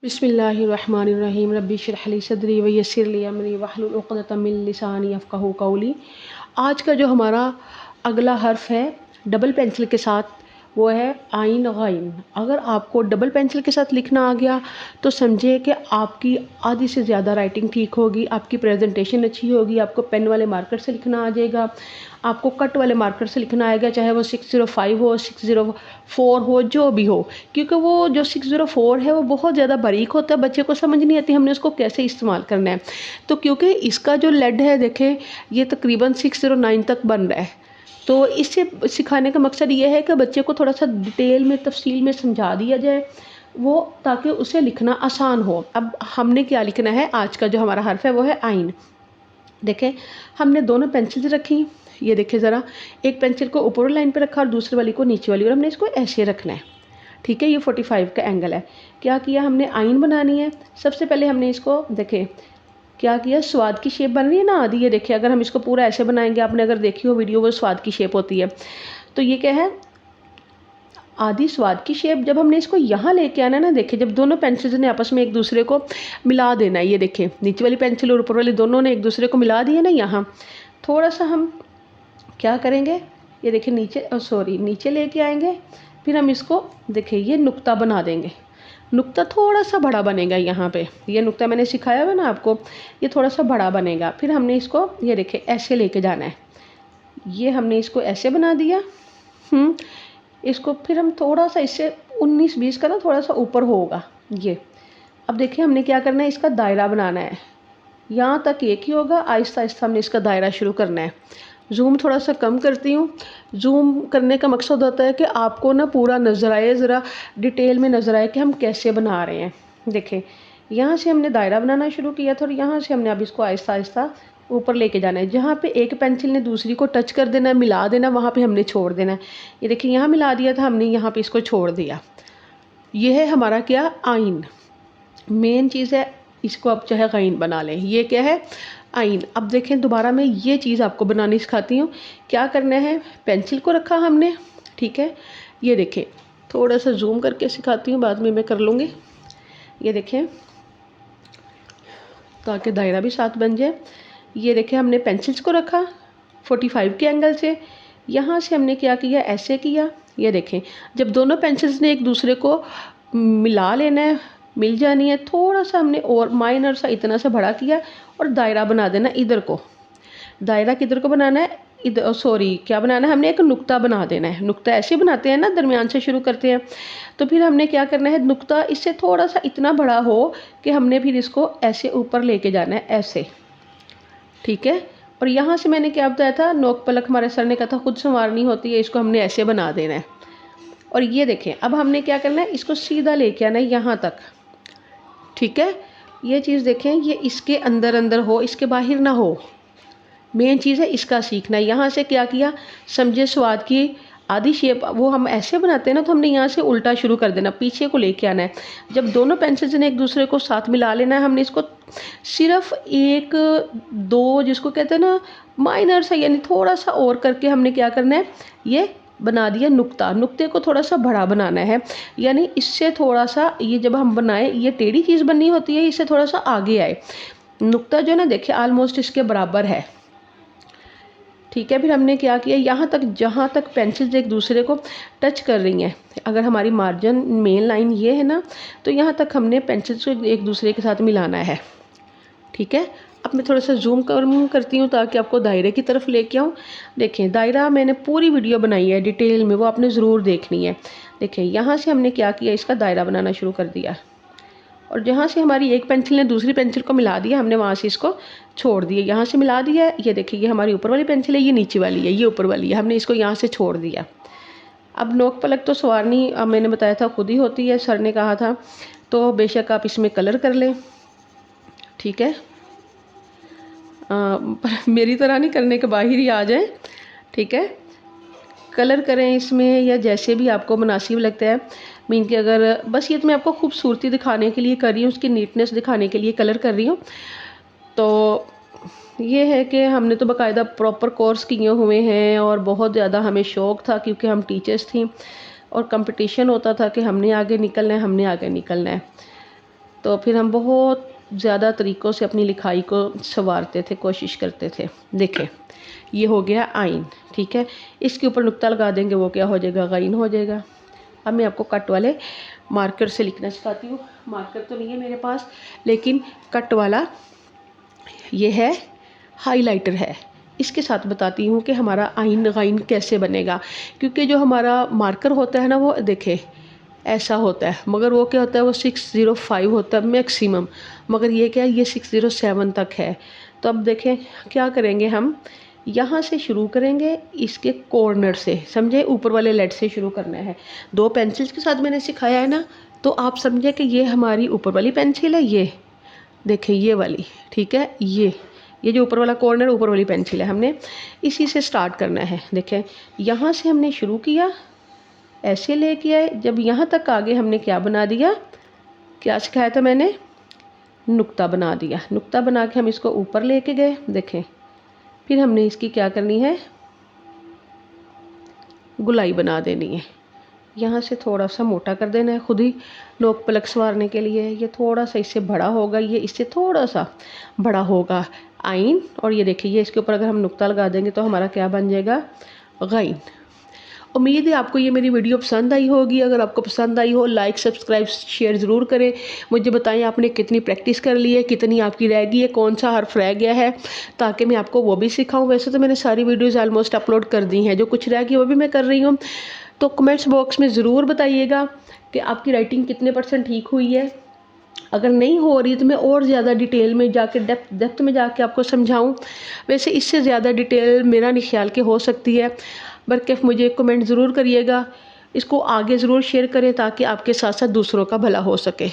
बिस्मिल्लाहिर्रहमानिर्रहीम रब्बि इश्रह ली सदरी व यस्सिर ली अमरी वहलुल उक़दतम मिन लिसानी यफ़क़हू क़ौली। आज का जो हमारा अगला हर्फ है डबल पेंसिल के साथ, वो है आइन गाइन। अगर आपको डबल पेंसिल के साथ लिखना आ गया तो समझिए कि आपकी आधी से ज़्यादा राइटिंग ठीक होगी, आपकी प्रेजेंटेशन अच्छी होगी। आपको पेन वाले मार्कर से लिखना आ जाएगा, आपको कट वाले मार्कर से लिखना आएगा, चाहे वो 605 हो 604 हो जो भी हो, क्योंकि वो जो 604 है वो बहुत ज़्यादा बारीक होता है, बच्चे को समझ नहीं आती हमने उसको कैसे इस्तेमाल करना है। तो क्योंकि इसका जो लेड है देखें ये तकरीबन 609 तक बन रहा है, तो इससे सिखाने का मकसद ये है कि बच्चे को थोड़ा सा डिटेल में तफसील में समझा दिया जाए वो, ताकि उसे लिखना आसान हो। अब हमने क्या लिखना है, आज का जो हमारा हर्फ है वो है आइन। देखें हमने दोनों पेंसिल्स रखी, ये देखें ज़रा, एक पेंसिल को ऊपर लाइन पे रखा और दूसरी वाली को नीचे वाली, और हमने इसको ऐसे रखना है। ठीक है, ये 45 का एंगल है। क्या किया हमने, आइन बनानी है। सबसे पहले हमने इसको देखें क्या किया, स्वाद की शेप बन रही है ना आधी, ये देखिए अगर हम इसको पूरा ऐसे बनाएंगे, आपने अगर देखी हो वीडियो, वो स्वाद की शेप होती है। तो ये क्या है, आधी स्वाद की शेप। जब हमने इसको यहाँ लेके आना ना, देखिए जब दोनों पेंसिल्स ने आपस में एक दूसरे को मिला देना है, ये देखिए नीचे वाली पेंसिल और ऊपर वाली दोनों ने एक दूसरे को मिला दिया ना, यहाँ थोड़ा सा हम क्या करेंगे, ये देखिए नीचे नीचे लेके आएंगे, फिर हम इसको देखिए ये नुक्ता बना देंगे। नुक्ता थोड़ा सा बड़ा बनेगा यहाँ पे, ये नुक्ता मैंने सिखाया हुआ ना आपको, ये थोड़ा सा बड़ा बनेगा। फिर हमने इसको ये देखिए ऐसे लेके जाना है, ये हमने इसको ऐसे बना दिया। इसको फिर हम थोड़ा सा इससे 19-20 का ना थोड़ा सा ऊपर होगा ये। अब देखिए हमने क्या करना है, इसका दायरा बनाना है। यहाँ तक एक ही होगा, आहिस्ता आहिस्ता हमने इसका दायरा शुरू करना है। जूम थोड़ा सा कम करती हूँ। जूम करने का मकसद होता है कि आपको ना पूरा नज़र आए, ज़रा डिटेल में नज़र आए कि हम कैसे बना रहे हैं। देखें यहाँ से हमने दायरा बनाना शुरू किया था और यहाँ से हमने अब इसको आहिस्ता आहिस्ता ऊपर लेके जाना है। जहाँ पे एक पेंसिल ने दूसरी को टच कर देना है, मिला देना, वहाँ पे हमने छोड़ देना है। ये देखिए यहाँ मिला दिया था हमने, यहाँ पे इसको छोड़ दिया। ये है हमारा क्या, आइन। मेन चीज़ है, इसको आप चाहे गाइन बना लें। ये क्या है, आइन। अब देखें दोबारा मैं ये चीज़ आपको बनानी सिखाती हूँ। क्या करना है, पेंसिल को रखा हमने, ठीक है, ये देखें थोड़ा सा जूम करके सिखाती हूँ, बाद में मैं कर लूँगी। ये देखें ताकि दायरा भी साथ बन जाए। ये देखें हमने पेंसिल्स को रखा 45 के एंगल से, यहाँ से हमने क्या किया, ऐसे किया। ये देखें जब दोनों पेंसिल्स ने एक दूसरे को मिला लेना है, मिल जानी है, थोड़ा सा हमने और माइनर सा इतना सा बड़ा किया और दायरा बना देना इधर को। दायरा किधर को बनाना है, इधर, क्या बनाना है, हमने एक नुक्ता बना देना है। नुक्ता ऐसे बनाते हैं ना, दरमियान से शुरू करते हैं। तो फिर हमने क्या करना है, नुक्ता इससे थोड़ा सा इतना बड़ा हो कि हमने फिर इसको ऐसे ऊपर लेके जाना है, ऐसे। ठीक है, और यहाँ से मैंने क्या बताया था, नोक पलक हमारे सर ने कहा था खुद संवारनी होती है, इसको हमने ऐसे बना देना है। और ये देखें अब हमने क्या करना है, इसको सीधा लेके आना है यहाँ तक। ठीक है, ये चीज़ देखें, ये इसके अंदर अंदर हो, इसके बाहर ना हो। मेन चीज़ है इसका सीखना। यहाँ से क्या किया, समझे स्वाद की आधी शेप वो हम ऐसे बनाते हैं ना, तो हमने यहाँ से उल्टा शुरू कर देना, पीछे को लेके आना है। जब दोनों पेंसिल्स ने एक दूसरे को साथ मिला लेना है, हमने इसको सिर्फ 1-2 जिसको कहते हैं ना माइनर सा, यानी थोड़ा सा और करके हमने क्या करना है, ये बना दिया नुक्ता। नुक्ते को थोड़ा सा बड़ा बनाना है, यानी इससे थोड़ा सा, ये जब हम बनाए ये टेढ़ी चीज़ बननी होती है, इससे थोड़ा सा आगे आए। नुक्ता जो है ना देखिए ऑलमोस्ट इसके बराबर है। ठीक है, फिर हमने क्या किया, यहाँ तक जहाँ तक पेंसिल्स एक दूसरे को टच कर रही हैं, अगर हमारी मार्जिन मेन लाइन ये है ना, तो यहाँ तक हमने पेंसिल्स को एक दूसरे के साथ मिलाना है। ठीक है, अब मैं थोड़ा सा जूम करती हूँ ताकि आपको दायरे की तरफ लेके आऊँ। देखें दायरा मैंने पूरी वीडियो बनाई है डिटेल में, वो आपने ज़रूर देखनी है। देखें यहाँ से हमने क्या किया, इसका दायरा बनाना शुरू कर दिया, और जहाँ से हमारी एक पेंसिल ने दूसरी पेंसिल को मिला दिया, हमने वहाँ से इसको छोड़ दिया। यहाँ से मिला दिया है, ये देखिए ये हमारी ऊपर वाली पेंसिल है, ये नीचे वाली है, ये ऊपर वाली है, हमने इसको यहाँ से छोड़ दिया। अब नोक पलक तो संवारनी मैंने बताया था खुद ही होती है, सर ने कहा था, तो बेशक आप इसमें कलर कर लें। ठीक है, पर मेरी तरह नहीं करने के बाहर ही आ जाए। ठीक है, कलर करें इसमें या जैसे भी आपको मुनासिब लगता है। मीन कि अगर बस ये तो मैं आपको खूबसूरती दिखाने के लिए कर रही हूँ, उसकी नीटनेस दिखाने के लिए कलर कर रही हूँ। तो ये है कि हमने तो बाकायदा प्रॉपर कोर्स किए हुए हैं और बहुत ज़्यादा हमें शौक़ था, क्योंकि हम टीचर्स थी और कंपटीशन होता था कि हमने आगे निकलना है, हमने आगे निकलना है। तो फिर हम बहुत ज़्यादा तरीक़ों से अपनी लिखाई को संवारते थे, कोशिश करते थे। देखें ये हो गया आइन, ठीक है। इसके ऊपर नुक्ता लगा देंगे, वो क्या हो जाएगा, गईन हो जाएगा। अब मैं आपको कट वाले मार्कर से लिखना सिखाती हूँ। मार्कर तो नहीं है मेरे पास, लेकिन कट वाला ये है, हाइलाइटर है। इसके साथ बताती हूँ कि हमारा आइन गाइन कैसे बनेगा, क्योंकि जो हमारा मार्कर होता है ना, वो देखें ऐसा होता है, मगर वो क्या होता है, वो 605 होता है मैक्सिमम, मगर ये क्या है, ये 607 तक है। तो अब देखें क्या करेंगे, हम यहाँ से शुरू करेंगे, इसके कॉर्नर से, समझे, ऊपर वाले लेड से शुरू करना है। 2 पेंसिल्स के साथ मैंने सिखाया है ना, तो आप समझे कि ये हमारी ऊपर वाली पेंसिल है, ये देखें ये वाली, ठीक है। ये जो ऊपर वाला कॉर्नर, ऊपर वाली पेंसिल है, हमने इसी से स्टार्ट करना है। देखें यहाँ से हमने शुरू किया, ऐसे लेके आए, जब यहाँ तक आगे हमने क्या बना दिया, क्या सिखाया था मैंने, नुक्ता बना दिया। नुक्ता बना के हम इसको ऊपर लेके गए। देखें फिर हमने इसकी क्या करनी है, गुलाई बना देनी है। यहाँ से थोड़ा सा मोटा कर देना है, खुद ही नोक पलक संवारने के लिए। ये थोड़ा सा इससे बड़ा होगा, ये इससे थोड़ा सा बड़ा होगा आइन। और ये देखिए, ये इसके ऊपर अगर हम नुक्ता लगा देंगे तो हमारा क्या बन जाएगा, गाइन। उम्मीद है आपको ये मेरी वीडियो पसंद आई होगी। अगर आपको पसंद आई हो, लाइक सब्सक्राइब शेयर ज़रूर करें। मुझे बताएं आपने कितनी प्रैक्टिस कर ली है, कितनी आपकी रह गई है, कौन सा हर्फ रह गया है, ताकि मैं आपको वो भी सिखाऊं। वैसे तो मैंने सारी वीडियोज़ ऑलमोस्ट अपलोड कर दी हैं, जो कुछ रह गई वो भी मैं कर रही हूँ। तो कमेंट्स बॉक्स में ज़रूर बताइएगा कि आपकी राइटिंग कितने % ठीक हुई है। अगर नहीं हो रही तो मैं और ज़्यादा डिटेल में जाके डेप्थ में जाके आपको समझाऊं। वैसे इससे ज़्यादा डिटेल मेरा नहीं ख्याल कि हो सकती है, बल्कि मुझे कमेंट ज़रूर करिएगा। इसको आगे ज़रूर शेयर करें ताकि आपके साथ साथ दूसरों का भला हो सके।